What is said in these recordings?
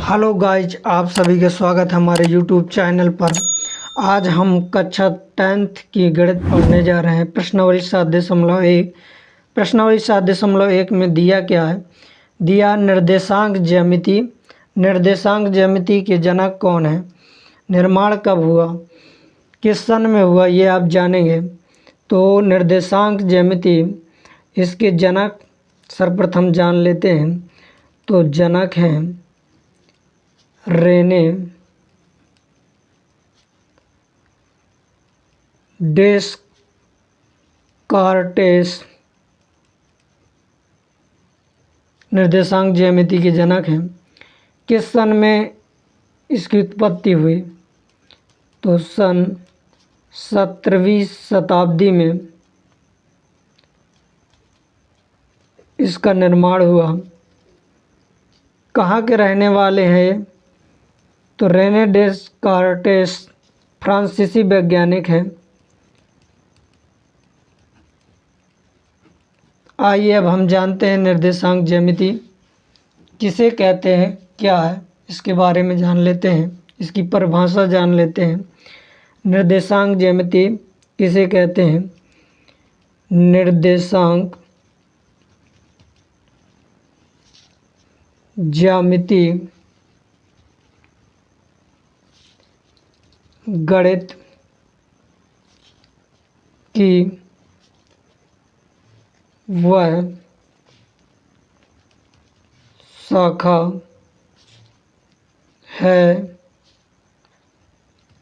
Hello guys, आप सभी का स्वागत है हमारे यूट्यूब चैनल पर। आज हम कक्षा 10th की गणित पढ़ने जा रहे हैं। प्रश्नावली 7.1। प्रश्नावली 7.1 में दिया क्या है? दिया निर्देशांक ज्यामिति। निर्देशांक ज्यामिति के जनक कौन है? निर्माण कब हुआ? किस सन में हुआ? ये आप जानेंगे। तो निर्देशांक ज्यामिति, इसके जनक सर्वप्रथम जान लेते हैं। तो जनक हैं रेने डेस्कार्टेस। निर्देशांक ज्यामिति के जनक हैं। किस सन में इसकी उत्पत्ति हुई? तो सन 17वीं शताब्दी में इसका निर्माण हुआ। कहाँ के रहने वाले हैं ये? तो रेने डेस्कार्टेस फ्रांसीसी वैज्ञानिक हैं। आइए अब हम जानते हैं निर्देशांक ज्यामिति किसे कहते हैं, क्या है, इसके बारे में जान लेते हैं। इसकी परिभाषा जान लेते हैं। निर्देशांक ज्यामिति किसे कहते हैं? निर्देशांक ज्यामिति गणित की वह शाखा है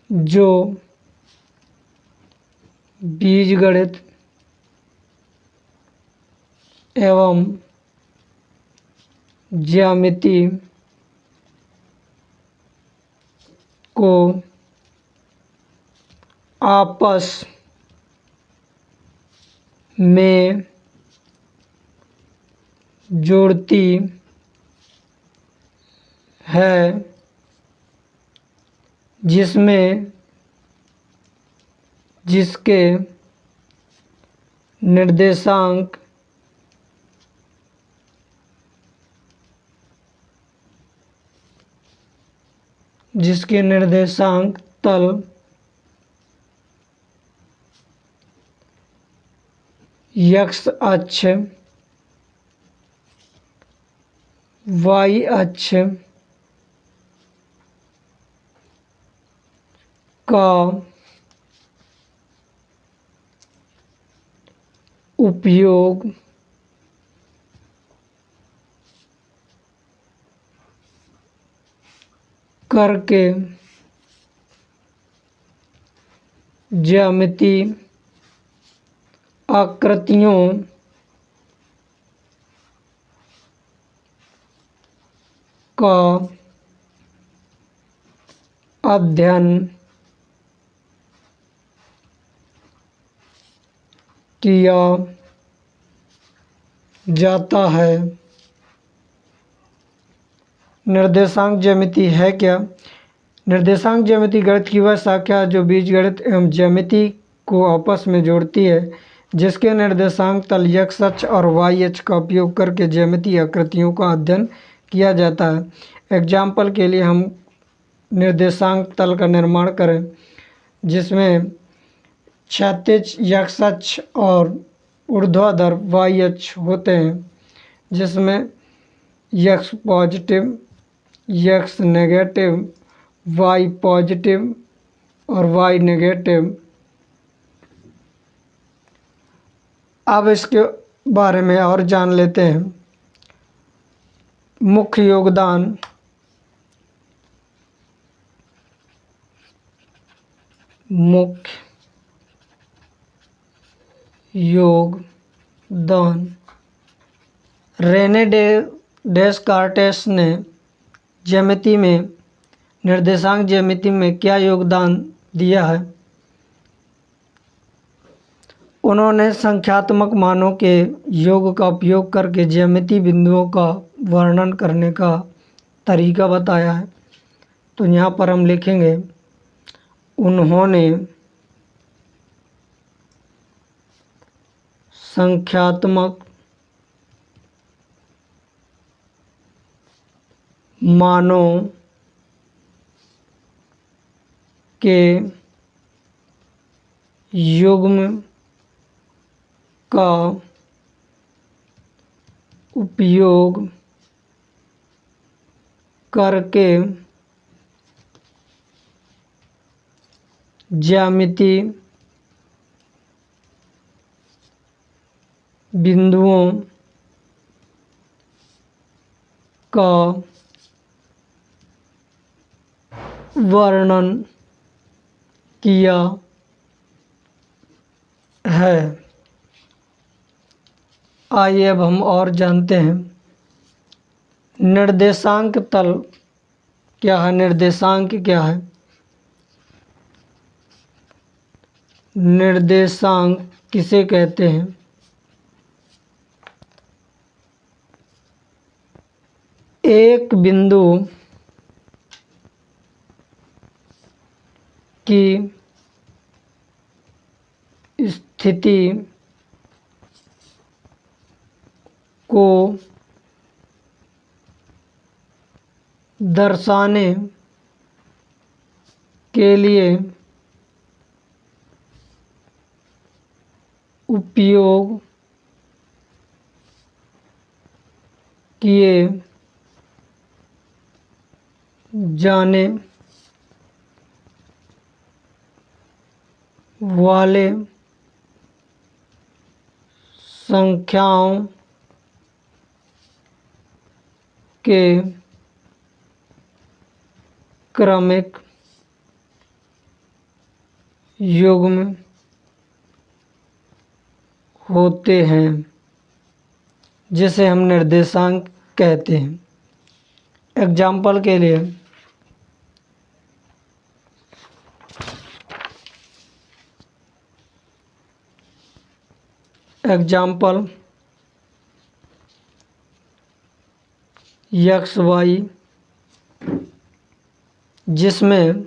जो बीजगणित एवं ज्यामिति को आपस में जोड़ती है, जिसके निर्देशांक तल x अक्ष, y अक्ष का उपयोग करके ज्यामिति आकृतियों का अध्ययन किया जाता है। निर्देशांक ज्यामिति है क्या? निर्देशांक ज्यामिति गणित की वह शाखा जो बीजगणित एवं ज्यामिति को आपस में जोड़ती है, जिसके निर्देशांक तल x अक्ष और y अक्ष का उपयोग करके ज्यामिति आकृतियों का अध्ययन किया जाता है। एग्जाम्पल के लिए हम निर्देशांक तल का निर्माण करें जिसमें क्षैतिज x अक्ष और ऊर्ध्वाधर y अक्ष होते हैं, जिसमें x positive, x negative, y positive और y नेगेटिव। अब इसके बारे में और जान लेते हैं। मुख्य योगदान रेने डेस्कार्टेस ने ज्यामिति में, निर्देशांक ज्यामिति में क्या योगदान दिया है? उन्होंने संख्यात्मक मानों के योग का उपयोग करके ज्यामिति बिंदुओं का वर्णन करने का तरीका बताया है। तो यहाँ पर हम लिखेंगे उन्होंने संख्यात्मक मानों के युग्म का उपयोग करके ज्यामितीय बिंदुओं का वर्णन किया है। आइए अब हम और जानते हैं निर्देशांक तल क्या है। निर्देशांक क्या है? निर्देशांक किसे कहते हैं? एक बिंदु की स्थिति को दर्शाने के लिए उपयोग किए जाने वाले संख्याओं के क्रमिक युग्म होते हैं, जिसे हम निर्देशांक कहते हैं। एग्जाम्पल के लिए एग्जाम्पल एक्स वाई, जिसमें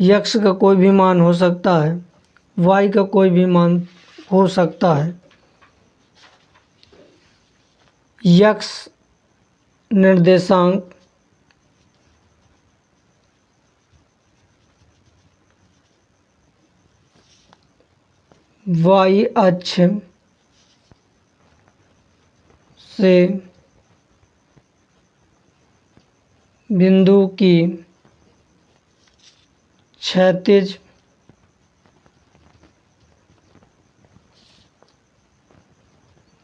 यक्स का कोई भी मान हो सकता है, वाई का कोई भी मान हो सकता है। यक्स निर्देशांक वाई अक्ष से बिंदु की क्षैतिज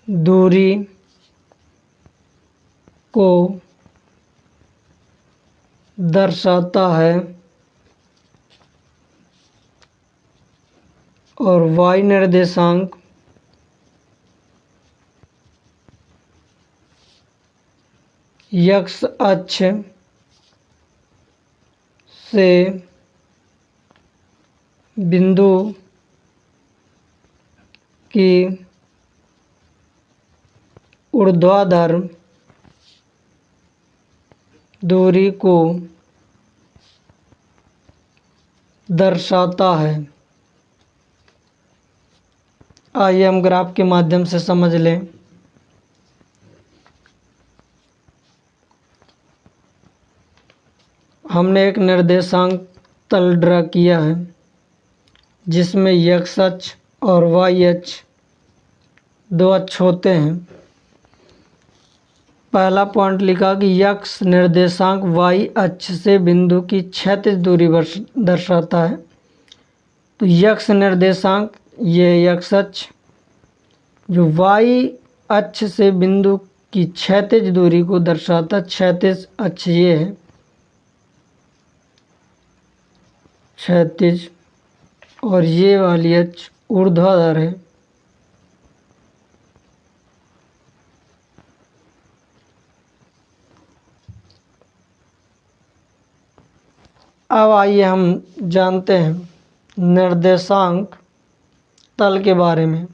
दूरी को दर्शाता है और वाई निर्देशांक एक्स अक्ष से बिंदु की ऊर्ध्वाधर दूरी को दर्शाता है। आइए हम ग्राफ के माध्यम से समझ लें। हमने एक निर्देशांक तल ड्रा किया है जिसमें एक्स अक्ष और वाई अक्ष दो अक्ष होते हैं। पहला पॉइंट लिखा कि एक्स निर्देशांक वाई अक्ष से बिंदु की क्षैतिज दूरी दर्शाता है। तो एक्स निर्देशांक ये एक्स अक्ष, जो वाई अक्ष से बिंदु की क्षैतिज दूरी को दर्शाता, क्षैतिज अक्ष ये है, क्षैतिज, और ये वाली अक्ष ऊर्ध्वाधर है। अब आइए हम जानते हैं निर्देशांक तल के बारे में।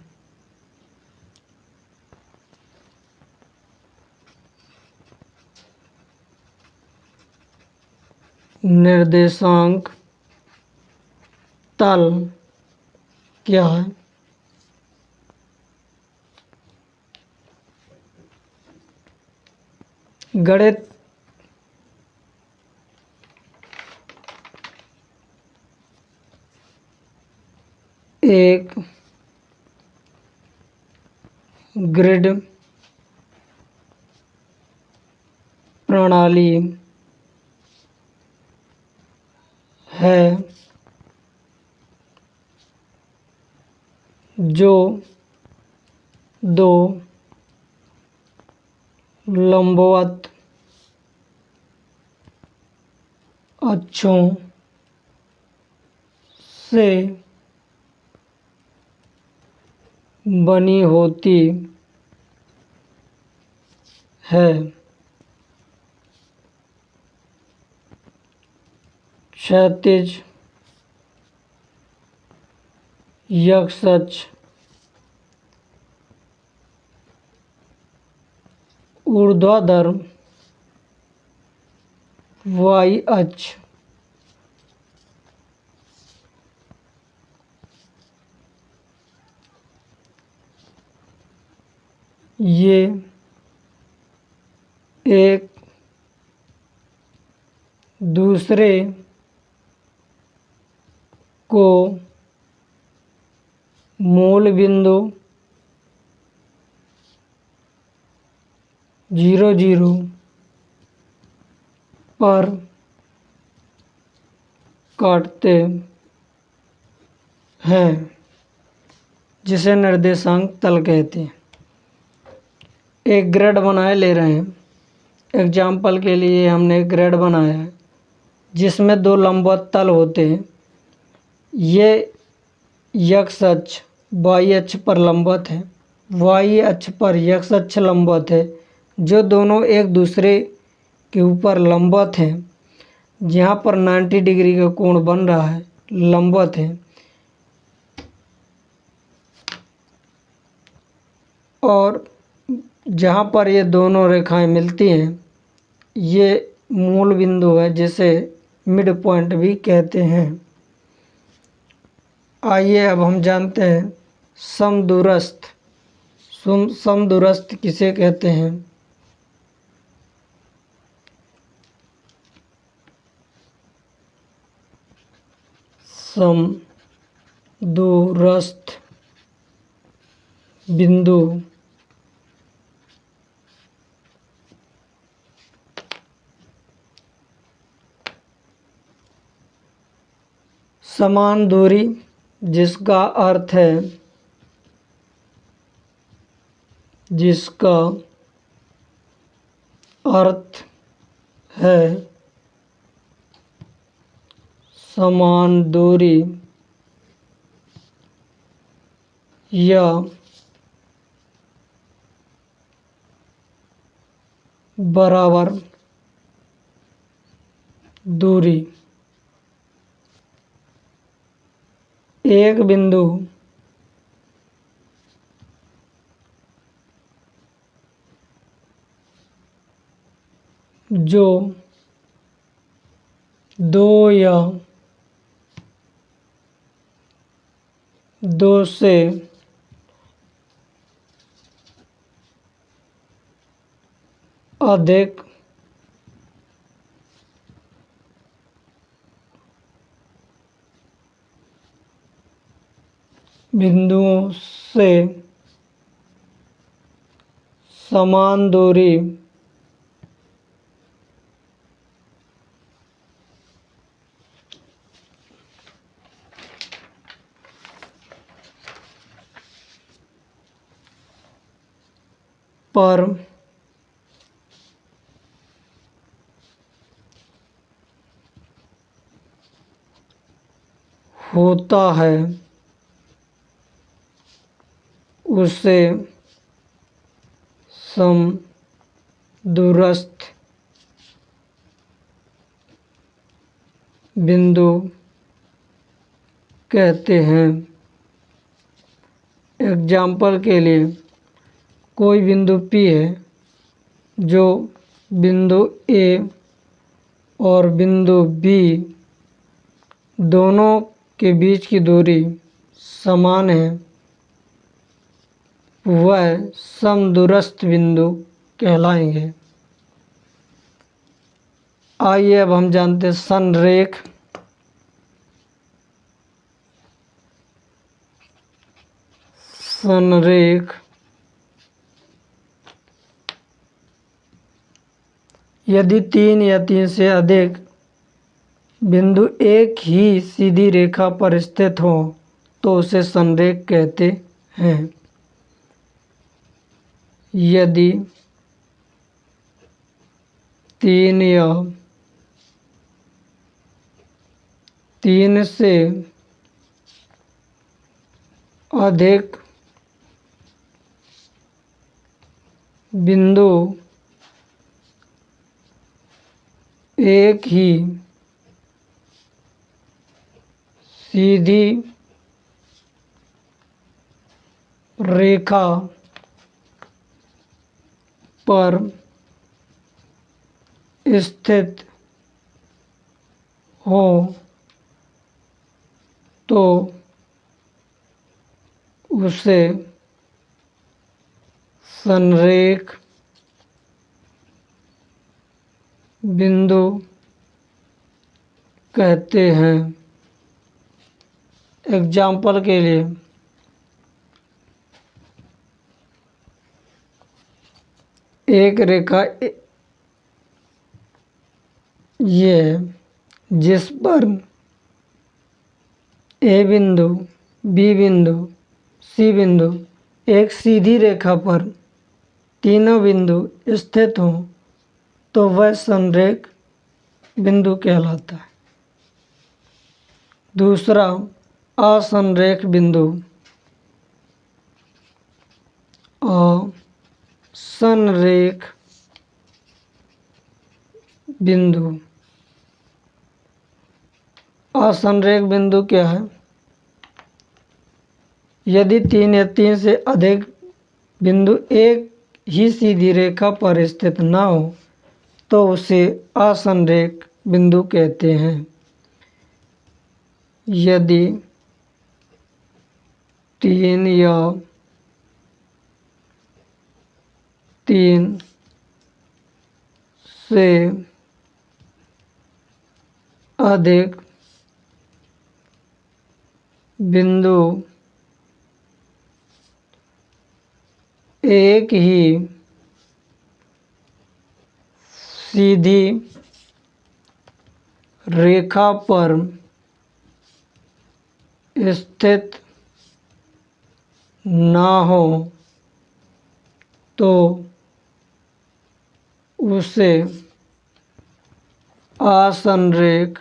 निर्देशांक तल क्या है? गणित एक ग्रिड प्रणाली है जो दो लंबवत अक्षों से बनी होती है। क्षैतिज x अक्ष, ऊर्ध्वाधर y अक्ष, ये एक दूसरे को मूल बिंदु 0, 0 पर काटते हैं, जिसे निर्देशांक तल कहते हैं। एक ग्रिड बनाए ले रहे हैं। एग्जाम्पल के लिए हमने एक ग्रिड बनाया है जिसमें दो लंबवत तल होते हैं। ये x अक्ष y अक्ष पर लंबवत है, y अक्ष पर x अक्ष लंबवत है, जो दोनों एक दूसरे के ऊपर लंबवत हैं। जहाँ पर 90 डिग्री का कोण बन रहा है, लंबवत है। और जहाँ पर ये दोनों रेखाएं मिलती हैं, ये मूल बिंदु है जिसे मिड पॉइंट भी कहते हैं। आइए अब हम जानते हैं समदूरस्थ। समदूरस्थ किसे कहते हैं? समदूरस्थ बिंदु समान दूरी, जिसका अर्थ है समान दूरी या बराबर दूरी। एक बिंदु जो दो या दो से अधिक बिंदुओं से समान दूरी पर होता है, उसे समदूरस्थ बिंदु कहते हैं। एग्जाम्पल के लिए कोई बिंदु P है जो बिंदु A और बिंदु B दोनों के बीच की दूरी समान है, वह समदूरस्थ बिंदु कहलाएंगे। आइए अब हम जानते हैं संरेख संरेख यदि 3 या 3 से अधिक बिंदु एक ही सीधी रेखा पर स्थित हो तो उसे संरेख कहते हैं। यदि 3 या 3 से अधिक बिंदु एक ही सीधी रेखा पर स्थित हो तो उसे संरेख बिंदु कहते हैं। एग्जाम्पल के लिए एक रेखा ये जिस पर ए बिंदु, बी बिंदु, सी बिंदु एक सीधी रेखा पर तीनों बिंदु स्थित हों तो वह संरेख बिंदु कहलाता है। दूसरा, असंरेख बिंदु। असंरेख बिंदु। असंरेख बिंदु क्या है? यदि 3 या 3 से अधिक बिंदु एक ही सीधी रेखा पर स्थित न हो तो उसे असंरेख बिंदु कहते हैं। यदि 3 या 3 से अधिक बिंदु एक ही सीधी रेखा पर स्थित न हो तो उसे असंरेख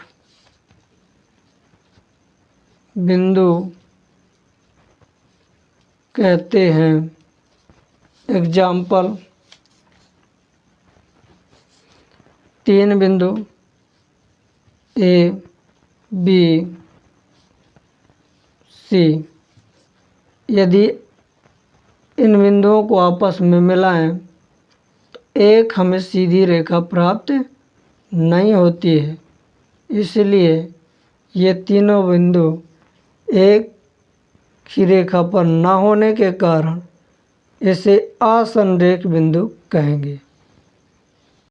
बिंदु कहते हैं। एग्जाम्पल 3 बिंदु ए, बी, सी। यदि इन बिंदुओं को आपस में मिलाएं तो एक हमें सीधी रेखा प्राप्त नहीं होती है। इसलिए ये तीनों बिंदु एक ही रेखा पर न होने के कारण इसे असंरेख बिंदु कहेंगे।